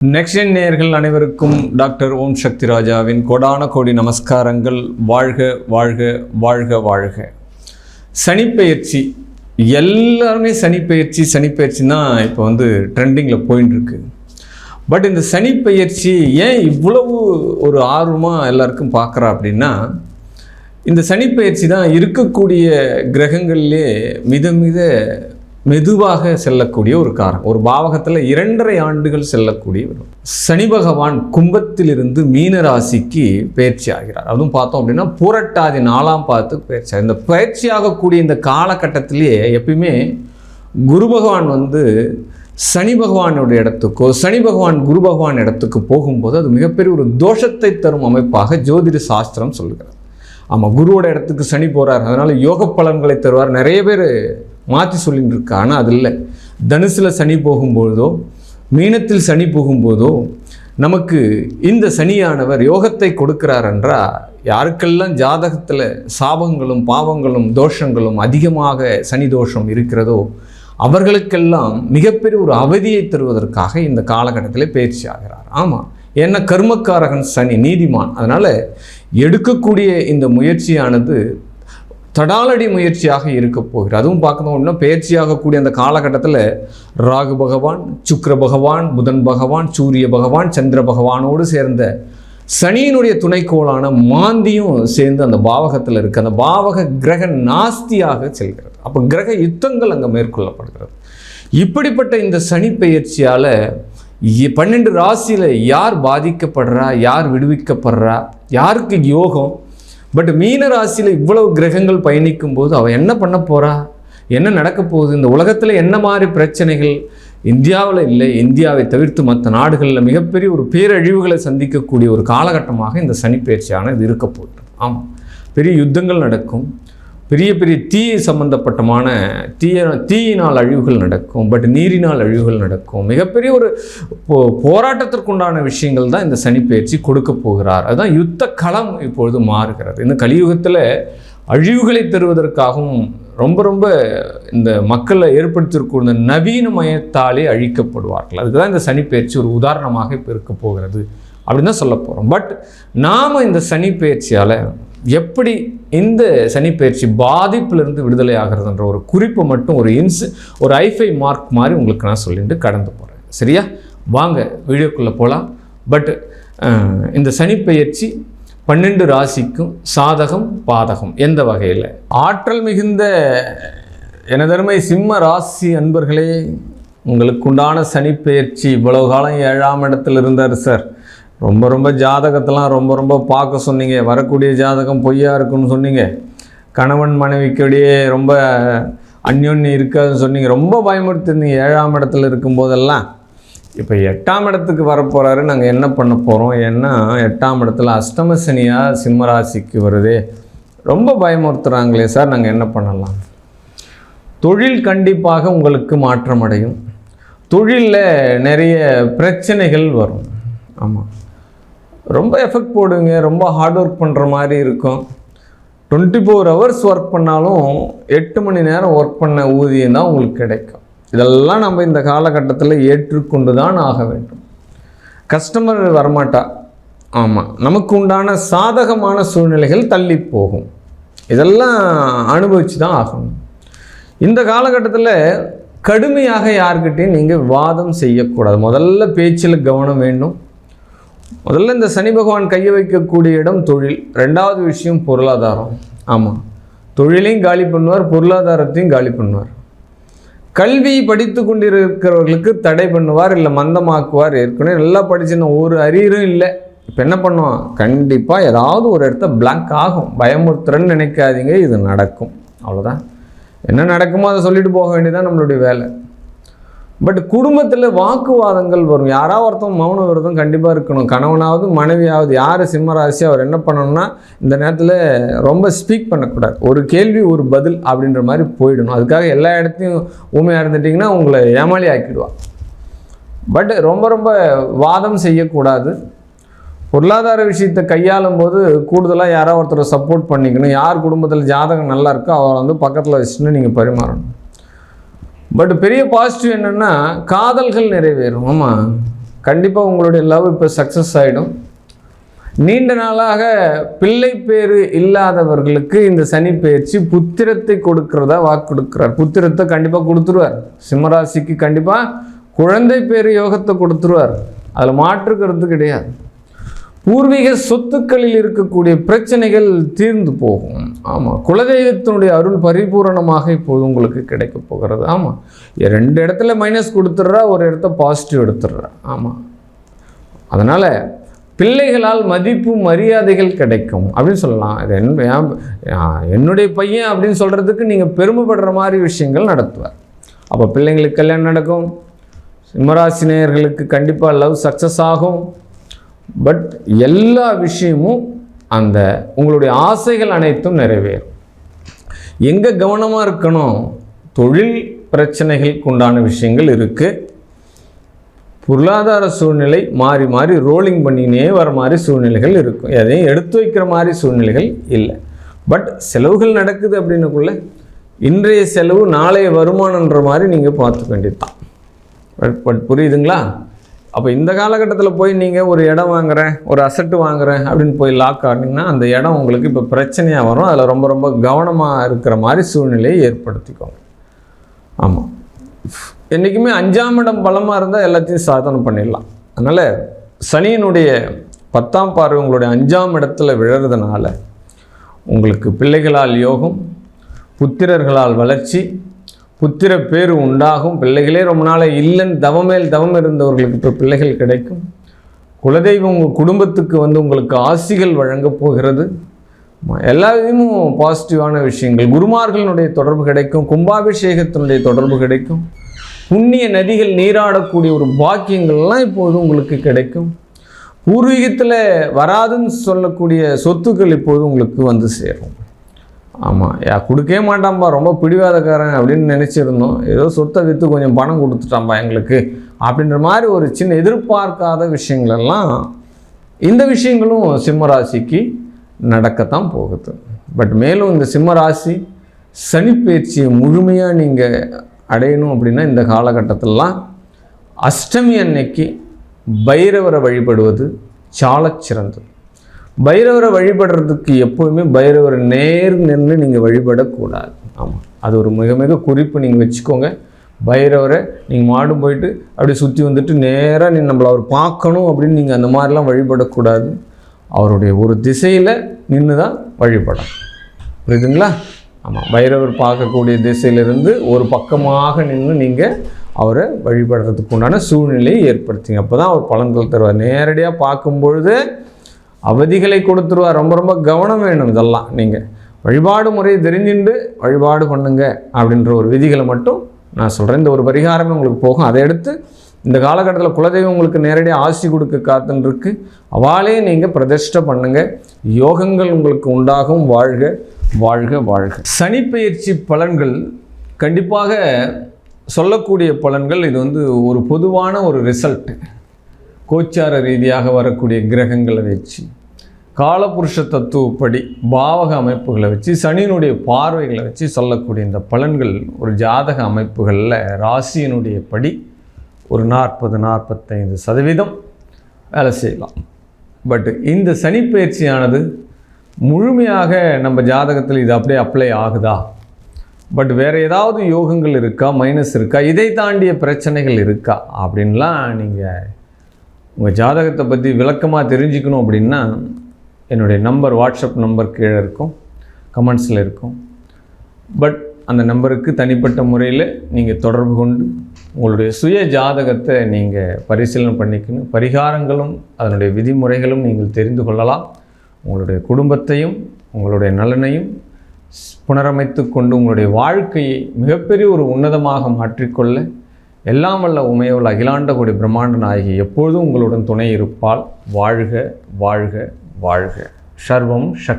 Next நேயர்கள் அனைவருக்கும் doctor ஓம் சக்தி ராஜாவின் கோடான கோடி நமஸ்காரங்கள். வாழ்க வாழ்க வாழ்க வாழ்க. சனிப்பெயர்ச்சி, எல்லாருமே சனிப்பெயர்ச்சி தான் இப்போ ட்ரெண்டிங்கில் போயின்னு இருக்கு. பட் இந்த சனிப்பெயர்ச்சி ஏன் இவ்வளவு ஒரு ஆர்வமாக எல்லாருக்கும் பார்க்குறா அப்படின்னா, இந்த சனிப்பெயர்ச்சி தான் இருக்கக்கூடிய கிரகங்களிலே மித மெதுவாக செல்லக்கூடிய ஒரு காரம். ஒரு பாவகத்தில் 2.5 ஆண்டுகள் செல்லக்கூடிய சனி பகவான் கும்பத்திலிருந்து மீன ராசிக்கு பயிற்சி ஆகிறார். அதுவும் பார்த்தோம் அப்படின்னா புரட்டாதி 4ஆம் பாதத்துக்கு பயிற்சி. இந்த பயிற்சியாகக்கூடிய இந்த காலகட்டத்திலேயே எப்பயுமே குரு பகவான் சனி பகவானுடைய இடத்துக்கோ சனி பகவான் குரு பகவான் இடத்துக்கு போகும்போது அது மிகப்பெரிய ஒரு தோஷத்தை தரும் அமைப்பாக ஜோதிட சாஸ்திரம் சொல்லுகிறது. ஆமாம், குருவோட இடத்துக்கு சனி போகிறார், அதனால் யோக பலன்களை தருவார். நிறைய பேர் மாற்றி சொல்லிட்டு இருக்கா. ஆனால் அது இல்லை. தனுசில் சனி போகும்போதோ மீனத்தில் சனி போகும்போதோ நமக்கு இந்த சனியானவர் யோகத்தை கொடுக்கிறார் என்றால், யாருக்கெல்லாம் ஜாதகத்தில் சாபங்களும் பாவங்களும் தோஷங்களும் அதிகமாக சனி தோஷம் இருக்கிறதோ அவர்களுக்கெல்லாம் மிகப்பெரிய ஒரு அவதியை தருவதற்காக இந்த காலகட்டத்தில் பயிற்சி ஆகிறார். ஆமாம், ஏன்னா கர்மக்காரகன் சனி, நீதிமான். அதனால் எடுக்கக்கூடிய இந்த முயற்சியானது தடாலடி முயற்சியாக இருக்க போகிறது. அதுவும் பார்க்கணும் அப்படின்னா பயிற்சியாகக்கூடிய அந்த காலகட்டத்தில் ராகு பகவான், சுக்கிர பகவான், புதன் பகவான், சூரிய பகவான், சந்திர பகவானோடு சேர்ந்த சனியினுடைய துணைக்கோளான மாந்தியும் சேர்ந்து அந்த பாவகத்தில் இருக்குது. அந்த பாவக கிரக நாஸ்தியாக செல்கிறது. அப்போ கிரக யுத்தங்கள் அங்கே மேற்கொள்ளப்படுகிறது. இப்படிப்பட்ட இந்த சனி பயிற்சியால் 12 ராசியில் யார் பாதிக்கப்படுறா, யார் விடுவிக்கப்படுறா, யாருக்கு யோகம்? பட் மீன ராசியில் இவ்வளவு கிரகங்கள் பயணிக்கும் போது அவள் என்ன பண்ண போகிறா, என்ன நடக்க போகுது, இந்த உலகத்தில் என்ன மாதிரி பிரச்சனைகள்? இந்தியாவில் இல்லை, இந்தியாவை தவிர்த்து மற்ற நாடுகளில் மிகப்பெரிய ஒரு பேரழிவுகளை சந்திக்கக்கூடிய ஒரு காலகட்டமாக இந்த சனிப்பெயர்ச்சியான இது இருக்க போகுது. ஆமாம், பெரிய யுத்தங்கள் நடக்கும், பெரிய பெரிய தீ சம்பந்தப்பட்டமான தீயினால் அழிவுகள் நடக்கும், பட் நீரினால் அழிவுகள் நடக்கும். மிகப்பெரிய ஒரு போராட்டத்திற்குண்டான விஷயங்கள் தான் இந்த சனிப்பெயர்ச்சி கொடுக்க போகிறார். அதுதான் யுத்த களம் இப்பொழுது மாறுகிறது. இந்த கலியுகத்தில் அழிவுகளை தருவதற்காகவும் ரொம்ப இந்த மக்களை ஏற்படுத்தியிருக்கிற நவீனமயத்தாலே அழிக்கப்படுவார்கள். அதுக்கு தான் இந்த சனிப்பெயர்ச்சி ஒரு உதாரணமாக இப்போ இருக்க போகிறது அப்படின்னு தான் சொல்ல போகிறோம். பட் நாம் இந்த சனிப்பெயர்ச்சியால் எப்படி இந்த சனிப்பெயர்ச்சி பாதிப்பிலிருந்து விடுதலை ஆகிறதுன்ற ஒரு குறிப்பை மட்டும் ஒரு ஐஃபை மார்க் மாதிரி உங்களுக்கு நான் சொல்லிட்டு கடந்து போகிறேன். சரியா? வாங்க வீடியோக்குள்ளே போகலாம். பட் இந்த சனிப்பெயர்ச்சி 12 ராசிக்கும் சாதகம் பாதகம் எந்த வகையில்? ஆற்றல் மிகுந்த எனதருமை சிம்ம ராசி அன்பர்களே, உங்களுக்கு உண்டான சனிப்பெயர்ச்சி இவ்வளவு காலம் 7ஆம் இடத்துல இருந்தார் சார். ரொம்ப ஜாதகத்தெல்லாம் ரொம்ப பார்க்க சொன்னீங்க. வரக்கூடிய ஜாதகம் பொய்யா இருக்குன்னு சொன்னீங்க. கணவன் மனைவிக்கிடையே ரொம்ப அந்யோன்யம் இருக்காதுன்னு சொன்னீங்க. ரொம்ப பயமுறுத்திருந்தீங்க 7ஆம் இடத்துல இருக்கும்போதெல்லாம். இப்போ 8ஆம் இடத்துக்கு வரப்போகிறாரு. நாங்கள் என்ன பண்ண போகிறோம்? ஏன்னா 8ஆம் இடத்துல அஷ்டம சனியாக சிம்மராசிக்கு வருதே, ரொம்ப பயமுறுத்துகிறாங்களே சார், நாங்கள் என்ன பண்ணலாம்? தொழில் கண்டிப்பாக உங்களுக்கு மாற்றம் அடையும். தொழிலில் நிறைய பிரச்சனைகள் வரும். ஆமாம், ரொம்ப எஃபெக்ட் போடுங்க, ரொம்ப ஹார்ட் ஒர்க் பண்ணுற மாதிரி இருக்கும். 24 ஹவர்ஸ் ஒர்க் பண்ணாலும் 8 மணி நேரம் ஒர்க் பண்ண ஊதியம் தான் உங்களுக்கு கிடைக்கும். இதெல்லாம் நம்ம இந்த காலகட்டத்தில் ஏற்றுக்கொண்டு தான் ஆக வேண்டும். கஸ்டமர் வரமாட்டா. ஆமாம், நமக்கு உண்டான சாதகமான சூழ்நிலைகள் தள்ளி போகும். இதெல்லாம் அனுபவித்து தான் ஆகணும். இந்த காலகட்டத்தில் கடுமையாக யார்கிட்டையும் நீங்கள் விவாதம் செய்யக்கூடாது. முதல்ல பேச்சில் கவனம் வேண்டும். முதல்ல இந்த சனி பகவான் கையை வைக்கக்கூடிய இடம் தொழில். 2வது விஷயம் பொருளாதாரம். ஆமாம், தொழிலையும் காலி பண்ணுவார், பொருளாதாரத்தையும் காலி பண்ணுவார். கல்வி படித்து கொண்டிருக்கிறவர்களுக்கு தடை பண்ணுவார், இல்லை மந்தமாக்குவார். ஏற்கனவே நல்லா படிச்சுன்னா ஒரு அரியரும் இல்லை. இப்போ என்ன பண்ணுவோம்? கண்டிப்பாக ஏதாவது ஒரு இடத்த பிளாங்க் ஆகும். பயமுறுத்துறன்னு நினைக்காதீங்க, இது நடக்கும். அவ்வளோதான். என்ன நடக்குமோ அதை சொல்லிட்டு போக வேண்டியதான் நம்மளுடைய வேலை. பட் குடும்பத்தில் வாக்குவாதங்கள் வரும். யாராவது ஒருத்தவங்க மௌன விரதம் கண்டிப்பாக இருக்கணும். கணவனாவது மனைவியாவது, யார் சிம்மராசி அவர் என்ன பண்ணணும்னா இந்த நேரத்தில் ரொம்ப ஸ்பீக் பண்ணக்கூடாது. ஒரு கேள்வி ஒரு பதில் அப்படின்ற மாதிரி போயிடணும். அதுக்காக எல்லா இடத்தையும் ஊமையாக இருந்துட்டிங்கன்னா உங்களை ஏமாளி ஆக்கிடுவாள். பட் ரொம்ப வாதம் செய்யக்கூடாது. பொருளாதார விஷயத்தை கையாளும் போது கூடுதலாக யாராவது ஒருத்தர் சப்போர்ட் பண்ணிக்கணும். யார் குடும்பத்தில் ஜாதகம் நல்லா இருக்கோ அவரை பக்கத்தில் வச்சுன்னு நீங்கள் பரிமாறணும். பட் பெரிய பாசிட்டிவ் என்னென்னா காதல்கள் நிறைவேறும். ஆமாம், கண்டிப்பாக உங்களுடைய லவ் இப்போ சக்ஸஸ் ஆகிடும். நீண்ட நாளாக பிள்ளை பேரு இல்லாதவர்களுக்கு இந்த சனி பெயர்ச்சி புத்திரத்தை கொடுக்கிறதா வாக்கு கொடுக்குறார். புத்திரத்தை கண்டிப்பாக கொடுத்துருவார். சிம்மராசிக்கு கண்டிப்பாக குழந்தை பேரு யோகத்தை கொடுத்துருவார். அதில் மாற்றுக்கிறது கிடையாது. பூர்வீக சொத்துக்களில் இருக்கக்கூடிய பிரச்சனைகள் தீர்ந்து போகும். ஆமாம், குலதெய்வத்தினுடைய அருள் பரிபூரணமாக இப்போது உங்களுக்கு கிடைக்க போகிறது. ஆமாம், 2 இடத்துல மைனஸ் கொடுத்துட்றா, ஒரு இடத்த பாசிட்டிவ் எடுத்துடுறா. ஆமாம், அதனால் பிள்ளைகளால் மதிப்பு மரியாதைகள் கிடைக்கும் அப்படின்னு சொல்லலாம். இது என்னுடைய பையன் அப்படின்னு சொல்கிறதுக்கு நீங்கள் பெருமைப்படுற மாதிரி விஷயங்கள் நடத்துவார். அப்போ பிள்ளைங்களுக்கு கல்யாணம் நடக்கும். சிம்மராசினியர்களுக்கு கண்டிப்பாக லவ் சக்ஸஸ் ஆகும். பட் எல்லா விஷயமும் அந்த உங்களுடைய ஆசைகள் அனைத்தும் நிறைவேறும். எங்கே கவனமாக இருக்கணும்? தொழில் பிரச்சனைகளுக்கு உண்டான விஷயங்கள் இருக்குது. பொருளாதார சூழ்நிலை மாறி மாறி ரோலிங் பண்ணினே வர மாதிரி சூழ்நிலைகள் இருக்கும். எதையும் எடுத்து வைக்கிற மாதிரி சூழ்நிலைகள் இல்லை. பட் செலவுகள் நடக்குது அப்படின்னுக்குள்ள இன்றைய செலவு நாளைய வருமானன்ற மாதிரி நீங்கள் பார்த்துக்க வேண்டியது தான். பட் புரியுதுங்களா? அப்போ இந்த காலகட்டத்தில் போய் நீங்கள் ஒரு இடம் வாங்குகிறேன், ஒரு அசட்டு வாங்குகிறேன் அப்படின்னு போய் லாக் ஆனிங்கன்னா அந்த இடம் உங்களுக்கு இப்போ பிரச்சனையாக வரும். அதில் ரொம்ப ரொம்ப கவனமாக இருக்கிற மாதிரி சூழ்நிலையை ஏற்படுத்திக்கோங்க. ஆமாம், என்றைக்குமே 5ஆம் இடம் பலமாக இருந்தால் எல்லாத்தையும் சாதனை பண்ணிடலாம். அதனால் சனியினுடைய 10ஆம் பார்வை உங்களுடைய 5ஆம் இடத்துல விழறதுனால உங்களுக்கு பிள்ளைகளால் யோகம், புத்திரர்களால் வளர்ச்சி, புத்திர பேரு உண்டாகும். பிள்ளைகளே ரொம்ப நாளை இல்லைன்னு தவமேல் தவம் இருந்தவர்களுக்கு இப்போ பிள்ளைகள் கிடைக்கும். குலதெய்வம் உங்கள் குடும்பத்துக்கு உங்களுக்கு ஆசிகள் வழங்கப் போகிறது. எல்லா விதமும் பாசிட்டிவான விஷயங்கள். குருமார்களினுடைய தொடர்பு கிடைக்கும். கும்பாபிஷேகத்தினுடைய தொடர்பு கிடைக்கும். புண்ணிய நதிகள் நீராடக்கூடிய ஒரு பாக்கியங்கள்லாம் இப்போது உங்களுக்கு கிடைக்கும். பூர்வீகத்தில் வராதுன்னு சொல்லக்கூடிய சொத்துக்கள் இப்போது உங்களுக்கு வந்து சேரும். ஆமாம், கொடுக்கவே மாட்டான்பா, ரொம்ப பிடிவாதக்காரன் அப்படின்னு நினச்சிருந்தோம். ஏதோ சொத்தை விற்று கொஞ்சம் பணம் கொடுத்துட்டான்பா எங்களுக்கு அப்படின்ற மாதிரி ஒரு சின்ன எதிர்பார்க்காத விஷயங்களெல்லாம் இந்த விஷயங்களும் சிம்மராசிக்கு நடக்கத்தான் போகுது. பட் மேலும் இந்த சிம்மராசி சனி பயிற்சியை முழுமையாக நீங்கள் அடையணும் அப்படின்னா இந்த காலகட்டத்திலலாம் அஷ்டமி அன்னைக்கு பைரவரை வழிபடுவது சாலச் சிறந்தது. பைரவரை வழிபடுறதுக்கு எப்போவுமே பைரவரை நேர் நின்று நீங்கள் வழிபடக்கூடாது. ஆமாம், அது ஒரு மிக மிக குறிப்பு நீங்கள் வச்சுக்கோங்க. பைரவரை நீங்கள் மாடும் போயிட்டு அப்படி சுற்றி வந்துட்டு நேராக நம்மளை அவர் பார்க்கணும் அப்படின்னு நீங்கள் அந்த மாதிரிலாம் வழிபடக்கூடாது. அவருடைய ஒரு திசையில் நின்று தான் வழிபடணும். புரியுதுங்களா? ஆமாம், பைரவர் பார்க்கக்கூடிய திசையிலிருந்து ஒரு பக்கமாக நின்று நீங்கள் அவரை வழிபடுறதுக்கு உண்டான சூழ்நிலையை ஏற்படுத்திங்க. அப்போ தான் அவர் பலன்கள் தருவார். நேரடியாக பார்க்கும்பொழுது அவதிகளை கொடுத்துருவார். ரொம்ப ரொம்ப கவனம் வேணும். இதெல்லாம் நீங்கள் வழிபாடு முறையை தெரிஞ்சுட்டு வழிபாடு பண்ணுங்க அப்படின்ற ஒரு விதிகளை மட்டும் நான் சொல்கிறேன். இந்த ஒரு பரிகாரமே உங்களுக்கு போகும். அதை எடுத்து இந்த காலகட்டத்தில் குலதெய்வம் உங்களுக்கு நேரடியாக ஆசி கொடுக்க காத்துருக்கு. அவாலே நீங்கள் பிரதிஷ்டை பண்ணுங்கள். யோகங்கள் உங்களுக்கு உண்டாகும். வாழ்க வாழ்க வாழ்க. சனி பெயர்ச்சி பலன்கள் கண்டிப்பாக சொல்லக்கூடிய பலன்கள். இது ஒரு பொதுவான ஒரு ரிசல்ட்டு. கோச்சார ரீதியாக வரக்கூடிய கிரகங்களை வச்சு, காலபுருஷ தத்துவப்படி பாவக அமைப்புகளை வச்சு, சனியினுடைய பார்வைகளை வச்சு சொல்லக்கூடிய இந்த பலன்கள் ஒரு ஜாதக அமைப்புகளில் ராசியினுடைய படி ஒரு 40-45% வேலை செய்யலாம். பட் இந்த சனி பயிற்சியானது முழுமையாக நம்ம ஜாதகத்தில் இது அப்படியே அப்ளை ஆகுதா? பட் வேறு ஏதாவது யோகங்கள் இருக்கா, மைனஸ் இருக்கா, இதை தாண்டிய பிரச்சனைகள் இருக்கா அப்படின்லாம் நீங்கள் உங்கள் ஜாதகத்தை பற்றி விளக்கமாக தெரிஞ்சுக்கணும் அப்படின்னா என்னுடைய நம்பர், வாட்ஸ்அப் நம்பர் கீழே இருக்கும், கமெண்ட்ஸில் இருக்கும். பட் அந்த நம்பருக்கு தனிப்பட்ட முறையில் நீங்கள் தொடர்பு கொண்டு உங்களுடைய சுய ஜாதகத்தை நீங்கள் பரிசீலனை பண்ணிக்கணும். பரிகாரங்களும் அதனுடைய விதிமுறைகளும் நீங்கள் தெரிந்து கொள்ளலாம். உங்களுடைய குடும்பத்தையும் உங்களுடைய நலனையும் புனரமைத்து கொண்டு உங்களுடைய வாழ்க்கையை மிகப்பெரிய ஒரு உன்னதமாக மாற்றிக்கொள்ள எல்லாம் வல்ல உமையோல் அகிலாண்ட கோடி பிரம்மாண்ட நாயகி எப்பொழுதும் உங்களுடன் துணை இருப்பால். வாழ்க வாழ்க வாழ்க. சர்வம் சக்தி.